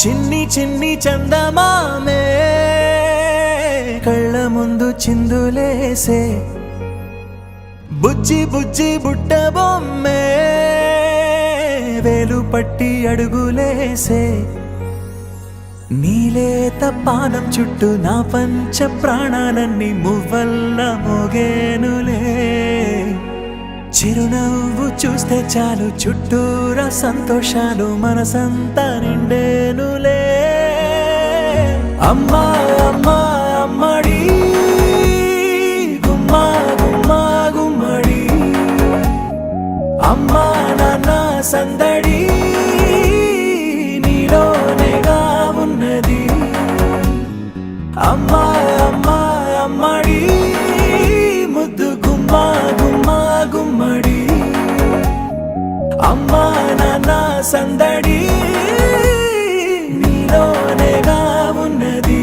చిన్ని చిన్ని చందమామే కళ్ళ ముందు చిందులేసే బుజ్జి బుజ్జి బుట్ట బొమ్మే వేలు పట్టి అడుగులేసే నీలేత పానం చుట్టూ నా పంచ ప్రాణాలన్నీ మువ్వల్ల మోగేనులే చిరునవ్వు చూస్తే చాలు చుట్టూరా సంతోషాలు మనసంతా నిండేనులే అమ్మా అమ్మా అమ్మడి గుమ్మా గుమ్మా గుమ్మడి అమ్మా నాన్న సందడి నీలోనేగా ఉన్నది అమ్మా అమ్మా అమ్మడి ముద్దు గుమ్మా గుమ్మా గుమ్మడి అమ్మా నాన్న సందడి నీలోనేగా ఉన్నది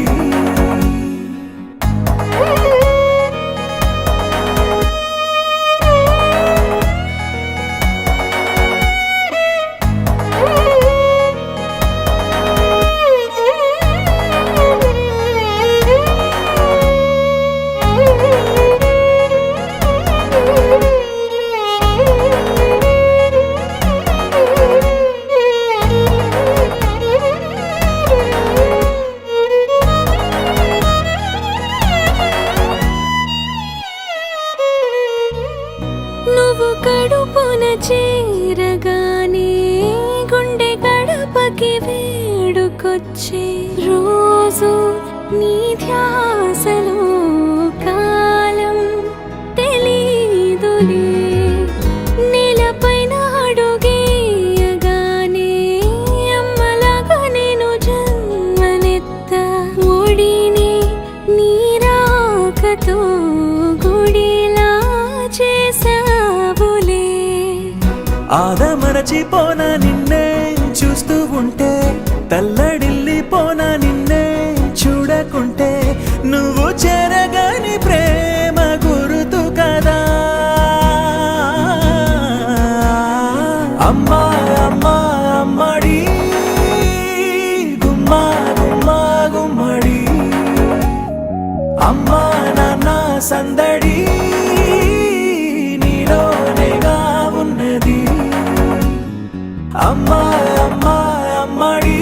నువ్వు కడుపున చేరగానే గుండె గడపకి వేడుకొచ్చే రోజు నీ ధ్యాసలో కాలం తెలీదులే నేలపైన అడుగేయగానే అమ్మలాగా నేను జన్మనెత్త ఒడిని నీ రాకతో గుడిలా చేసావులే ఆదమరచిపోనా నిన్నే చూస్తూ ఉంటే తల్లడిల్లిపోనా నిన్నే చూడకుంటే నువ్వు చెరగని ప్రేమ గురుతు కదా అమ్మా అమ్మా అమ్మడి గుమ్మా గుమ్మా గుమ్మడి అమ్మా నాన్న సందడి నీలోనేగా ఉన్నది అమ్మా అమ్మా అమ్మడి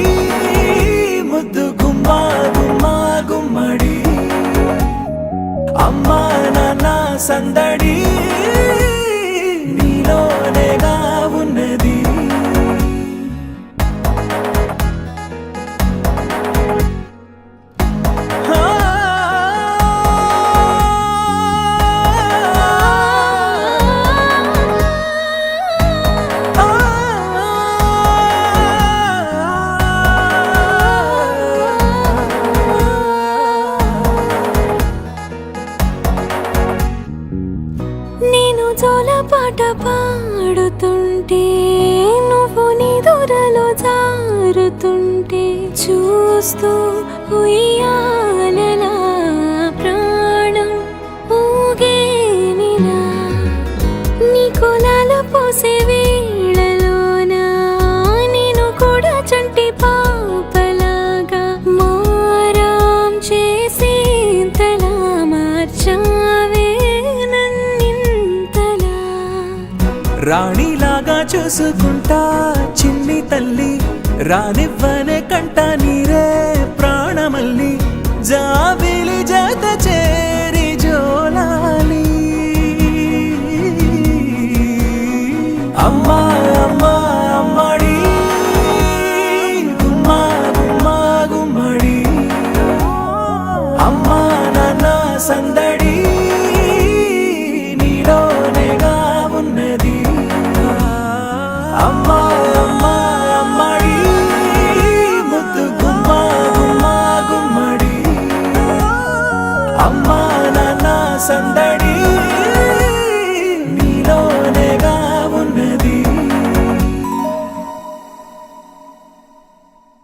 ముద్దు గుమ్మా గుమ్మా గుమ్మడి అమ్మా నాన్న సందడి నీలోనేగా ఉన్నది నేను జోలపాట పాడుతుంటే నువ్వు నిదురలో జారుతుంటే చూస్తూ ఉయ్యాలలా ప్రాణం ఊగేనిలా నీ కులాల పోసే వేళలోన నేను కూడా చంటి పాపలాగా మారాం చేసేంతలా మార్చావే రాణిలాగా చూసుకుంటా చిన్ని తల్లి రానివ్వనే కంట నీరే ప్రాణమల్లి జాబిలి జత చేరి జోలాలి అమ్మా అమ్మా అమ్మడి గుమ్మా గుమ్మా గుమ్మడి అమ్మా నాన్న సందడి నీలోనేగా ఉన్నది అమ్మా అమ్మా అమ్మడి ముద్దు గుమ్మా గుమ్మా గుమ్మడి అమ్మా నాన్న సందడి